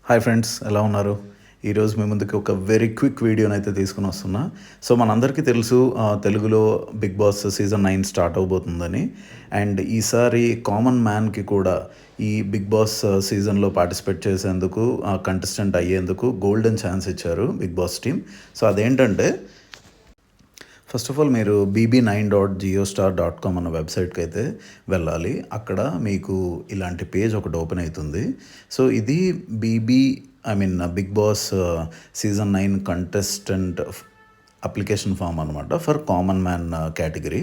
Hi friends, ఎలా ఉన్నారు? ఈరోజు మీ ముందుకి ఒక వెరీ క్విక్ వీడియోనైతే తీసుకొని వస్తున్నా. సో మనందరికీ తెలుసు, తెలుగులో 'బిగ్ బాస్' సీజన్ 9 స్టార్ట్ అవబోతుందని. అండ్ ఈసారి కామన్ మ్యాన్‌కి కూడా ఈ 'బిగ్ బాస్' సీజన్‌లో పార్టిసిపేట్ చేసేందుకు, కంటెస్టెంట్ అయ్యేందుకు గోల్డెన్ ఛాన్స్ ఇచ్చారు 'బిగ్ బాస్' టీమ్. సో అదేంటంటే, ఫస్ట్ ఆఫ్ ఆల్ మీరు bb9.jiostar.com అన్న వెబ్సైట్కి అయితే వెళ్ళాలి. అక్కడ మీకు ఇలాంటి పేజ్ ఒకటి ఓపెన్ అవుతుంది. సో ఇది Bigg Boss season 9 contestant application form అనమాట, for common man category.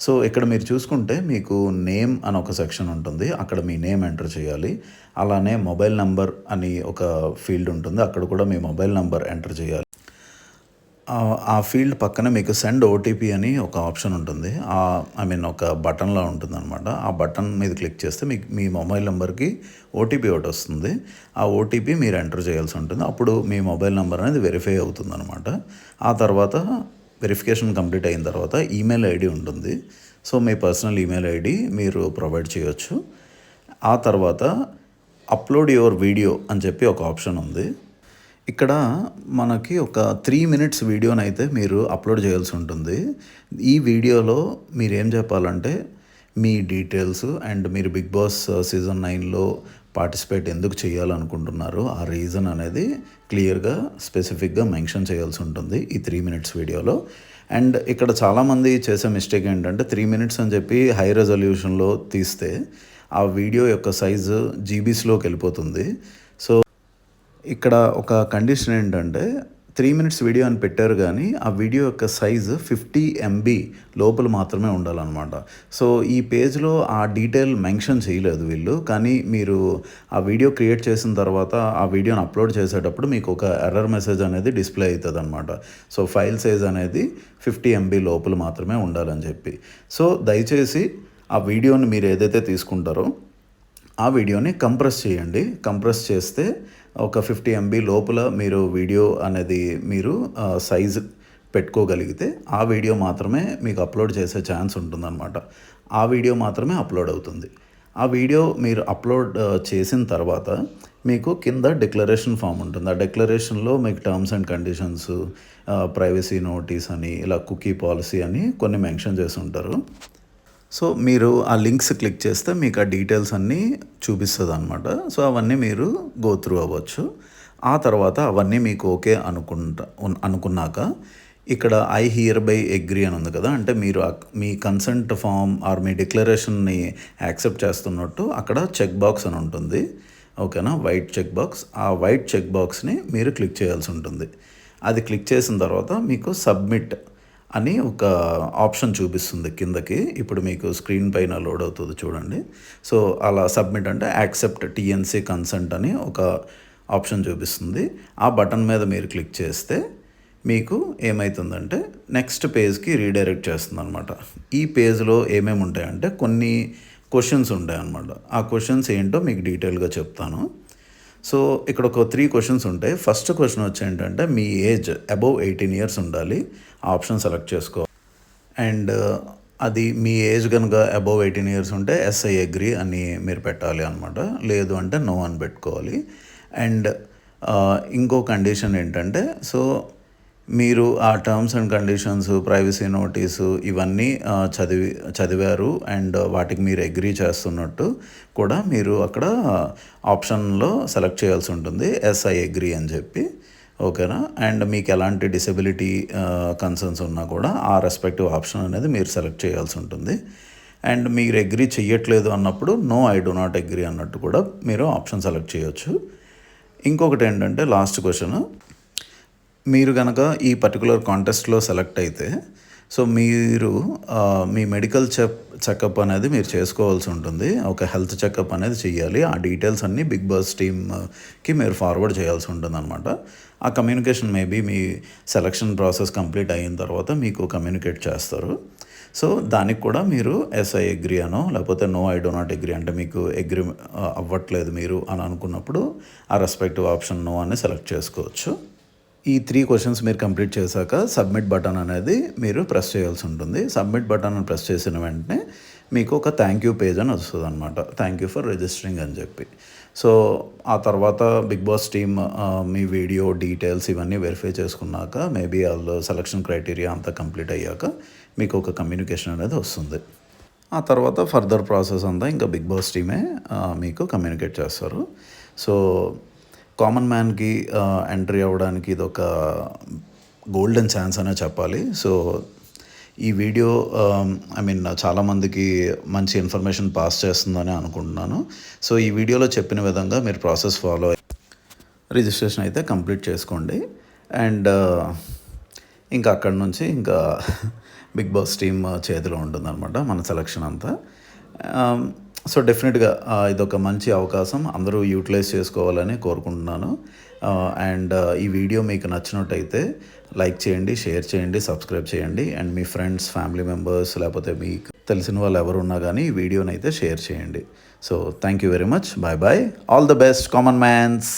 So ఇక్కడ మీరు చూసుకుంటే మీకు నేమ్ అని ఒక సెక్షన్ ఉంటుంది. అక్కడ మీ నేమ్ ఎంటర్ చేయాలి. అలానే మొబైల్ నెంబర్ అని ఒక ఫీల్డ్ ఉంటుంది. అక్కడ కూడా మీ మొబైల్ నెంబర్ ఎంటర్ చేయాలి. ఆ ఫీల్డ్ పక్కన మీకు సెండ్ ఓటీపీ అని ఒక ఆప్షన్ ఉంటుంది. ఒక బటన్లా ఉంటుందన్నమాట. ఆ బటన్ మీద క్లిక్ చేస్తే మీకు మీ మొబైల్ నెంబర్కి ఓటీపీ ఒకటి వస్తుంది. ఆ ఓటీపీ మీరు ఎంటర్ చేయాల్సి ఉంటుంది. అప్పుడు మీ మొబైల్ నెంబర్ అనేది వెరిఫై అవుతుందన్నమాట. ఆ తర్వాత వెరిఫికేషన్ కంప్లీట్ అయిన తర్వాత ఈమెయిల్ ఐడి ఉంటుంది. సో మీ పర్సనల్ ఈమెయిల్ ఐడి మీరు ప్రొవైడ్ చేయొచ్చు. ఆ తర్వాత అప్లోడ్ యువర్ వీడియో అని చెప్పి ఒక ఆప్షన్ ఉంది. ఇక్కడ మనకి ఒక 3 మినిట్స్ వీడియోనైతే మీరు అప్లోడ్ చేయాల్సి ఉంటుంది. ఈ వీడియోలో మీరేం చెప్పాలంటే, మీ డీటెయిల్స్ అండ్ మీరు 'బిగ్ బాస్' సీజన్ 9లో పార్టిసిపేట్ ఎందుకు చేయాలనుకుంటున్నారో ఆ రీజన్ అనేది క్లియర్గా, స్పెసిఫిక్గా మెన్షన్ చేయాల్సి ఉంటుంది ఈ 3 మినిట్స్ వీడియోలో. అండ్ ఇక్కడ చాలామంది చేసే మిస్టేక్ ఏంటంటే, 3 మినిట్స్ అని చెప్పి హై రెజల్యూషన్లో తీస్తే ఆ వీడియో యొక్క సైజు జీబీస్లోకి వెళ్ళిపోతుంది. సో ఇక్కడ ఒక కండిషన్ ఏంటంటే, 3 మినిట్స్ వీడియో అని పెట్టారు, కానీ ఆ వీడియో యొక్క సైజు 50 MB లోపల మాత్రమే ఉండాలన్నమాట. సో ఈ పేజ్లో ఆ డీటెయిల్ మెన్షన్ చేయలేదు వీళ్ళు. కానీ మీరు ఆ వీడియో క్రియేట్ చేసిన తర్వాత ఆ వీడియోని అప్లోడ్ చేసేటప్పుడు మీకు ఒక ఎర్రర్ మెసేజ్ అనేది డిస్ప్లే అవుతుంది అనమాట. సో ఫైల్ సైజ్ అనేది 50 MB లోపల మాత్రమే ఉండాలని చెప్పి. సో దయచేసి ఆ వీడియోని మీరు ఏదైతే తీసుకుంటారో ఆ వీడియోని కంప్రెస్ చేయండి. కంప్రెస్ చేస్తే ఒక 50 MB లోపల మీరు వీడియో అనేది మీరు సైజు పెట్టుకోగలిగితే ఆ వీడియో మాత్రమే మీకు అప్లోడ్ చేసే ఛాన్స్ ఉంటుందన్నమాట. ఆ వీడియో మాత్రమే అప్లోడ్ అవుతుంది. ఆ వీడియో మీరు అప్లోడ్ చేసిన తర్వాత మీకు కింద డిక్లరేషన్ ఫామ్ ఉంటుంది. ఆ డిక్లరేషన్లో మీకు terms and conditions, privacy notice అని, ఇలా కుకీ పాలసీ అని కొన్ని మెన్షన్ చేసి ఉంటారు. సో మీరు ఆ లింక్స్ క్లిక్ చేస్తే మీకు ఆ డీటెయిల్స్ అన్నీ చూపిస్తుంది అనమాట. సో అవన్నీ మీరు గో త్రూ అవ్వచ్చు. ఆ తర్వాత అవన్నీ మీకు ఓకే అనుకున్నాక ఇక్కడ ఐ హియర్ బై అగ్రీ అని ఉంది కదా, అంటే మీరు మీ కన్సెంట్ ఫామ్ ఆర్ మీ డిక్లరేషన్ని యాక్సెప్ట్ చేస్తున్నట్టు అక్కడ చెక్ బాక్స్ అని ఉంటుంది. ఓకేనా, వైట్ చెక్ బాక్స్. ఆ వైట్ చెక్ బాక్స్ని మీరు క్లిక్ చేయాల్సి ఉంటుంది. అది క్లిక్ చేసిన తర్వాత మీకు సబ్మిట్ అని ఒక ఆప్షన్ చూపిస్తుంది కిందకి. ఇప్పుడు మీకు స్క్రీన్ పైన లోడ్ అవుతుంది చూడండి. సో అలా సబ్మిట్ అంటే యాక్సెప్ట్ టీఎన్సీ కన్సెంట్ అని ఒక ఆప్షన్ చూపిస్తుంది. ఆ బటన్ మీద మీరు క్లిక్ చేస్తే మీకు ఏమవుతుందంటే నెక్స్ట్ పేజ్కి రీడైరెక్ట్ చేస్తుంది అనమాట. ఈ పేజ్లో ఏమేమి ఉంటాయంటే కొన్ని క్వశ్చన్స్ ఉంటాయన్నమాట. ఆ క్వశ్చన్స్ ఏంటో మీకు డీటెయిల్గా చెప్తాను. సో ఇక్కడ ఒక 3 క్వశ్చన్స్ ఉంటాయి. ఫస్ట్ క్వశ్చన్ వచ్చి ఏంటంటే, మీ ఏజ్ అబవ్ 18 ఇయర్స్ ఉండాలి. ఆ ఆప్షన్ సెలెక్ట్ చేసుకో. అండ్ అది మీ ఏజ్ కనుక అబవ్ 18 ఇయర్స్ ఉంటే ఎస్ ఐ అగ్రీ అని మీరు పెట్టాలి అనమాట. లేదు అంటే నో అని పెట్టుకోవాలి. అండ్ ఇంకో కండిషన్ ఏంటంటే, సో మీరు ఆ terms and conditions, privacy notice ఇవన్నీ చదివారు అండ్ వాటికి మీరు అగ్రీ చేస్తున్నట్టు కూడా మీరు అక్కడ ఆప్షన్లో సెలెక్ట్ చేయాల్సి ఉంటుంది, ఎస్ ఐ అగ్రీ అని చెప్పి. ఓకేనా. అండ్ మీకు ఎలాంటి డిసెబిలిటీ కన్సర్న్స్ ఉన్నా కూడా ఆ రెస్పెక్టివ్ ఆప్షన్ అనేది మీరు సెలెక్ట్ చేయాల్సి ఉంటుంది. అండ్ మీరు అగ్రీ చెయ్యట్లేదు అన్నప్పుడు no I do not agree అన్నట్టు కూడా మీరు ఆప్షన్ సెలెక్ట్ చేయొచ్చు. ఇంకొకటి ఏంటంటే, లాస్ట్ క్వశ్చన్, మీరు కనుక ఈ పర్టికులర్ కాంటెస్ట్లో సెలెక్ట్ అయితే సో మీరు మీ మెడికల్ చెకప్ అనేది మీరు చేసుకోవాల్సి ఉంటుంది. ఒక హెల్త్ చెకప్ అనేది చేయాలి. ఆ డీటెయిల్స్ అన్నీ బిగ్ బాస్ టీమ్కి మీరు ఫార్వర్డ్ చేయాల్సి ఉంటుంది అనమాట. ఆ కమ్యూనికేషన్ మేబీ మీ సెలక్షన్ ప్రాసెస్ కంప్లీట్ అయిన తర్వాత మీకు కమ్యూనికేట్ చేస్తారు. సో దానికి కూడా మీరు ఎస్ ఐ అగ్రీ అనో, లేకపోతే no I do not agree, అంటే మీకు అగ్రీ అవ్వట్లేదు మీరు అని అనుకున్నప్పుడు ఆ రెస్పెక్టివ్ ఆప్షన్ నో అని సెలెక్ట్ చేసుకోవచ్చు. ఈ 3 క్వశ్చన్స్ మీరు కంప్లీట్ చేశాక సబ్మిట్ బటన్ అనేది మీరు ప్రెస్ చేయాల్సి ఉంటుంది. సబ్మిట్ బటన్ ప్రెస్ చేసిన వెంటనే మీకు ఒక థ్యాంక్ యూ పేజ్ అని వస్తుందన్నమాట. థ్యాంక్ యూ ఫర్ రిజిస్టరింగ్ అని చెప్పి. సో ఆ తర్వాత బిగ్ బాస్ టీమ్ మీ వీడియో డీటెయిల్స్ ఇవన్నీ వెరిఫై చేసుకున్నాక మేబీ వాళ్ళు సెలక్షన్ క్రైటీరియా అంతా కంప్లీట్ అయ్యాక మీకు ఒక కమ్యూనికేషన్ అనేది వస్తుంది. ఆ తర్వాత ఫర్దర్ ప్రాసెస్ అంతా ఇంకా బిగ్ బాస్ టీమే మీకు కమ్యూనికేట్ చేస్తారు. సో కామన్ మ్యాన్కి ఎంట్రీ అవ్వడానికి ఇదొక గోల్డెన్ ఛాన్స్ అనే చెప్పాలి. సో ఈ వీడియో ఐ మీన్ చాలామందికి మంచి ఇన్ఫర్మేషన్ పాస్ చేస్తుందని అనుకుంటున్నాను. సో ఈ వీడియోలో చెప్పిన విధంగా మీరు ప్రాసెస్ ఫాలో రిజిస్ట్రేషన్ అయితే కంప్లీట్ చేసుకోండి. అండ్ ఇంకా అక్కడి నుంచి ఇంకా బిగ్ బాస్ టీమ్ చేతిలో ఉంటుందన్నమాట మన సెలక్షన్ అంతా. సో డెఫినెట్గా ఇదొక మంచి అవకాశం, అందరూ యూటిలైజ్ చేసుకోవాలని కోరుకుంటున్నాను. అండ్ ఈ వీడియో మీకు నచ్చినట్టయితే లైక్ చేయండి, షేర్ చేయండి, సబ్స్క్రైబ్ చేయండి. And me friends, family members లేకపోతే మీకు తెలిసిన వాళ్ళు ఎవరు ఉన్నా కానీ ఈ వీడియోని అయితే షేర్ చేయండి. So thank you very much. Bye bye. All the best common man's.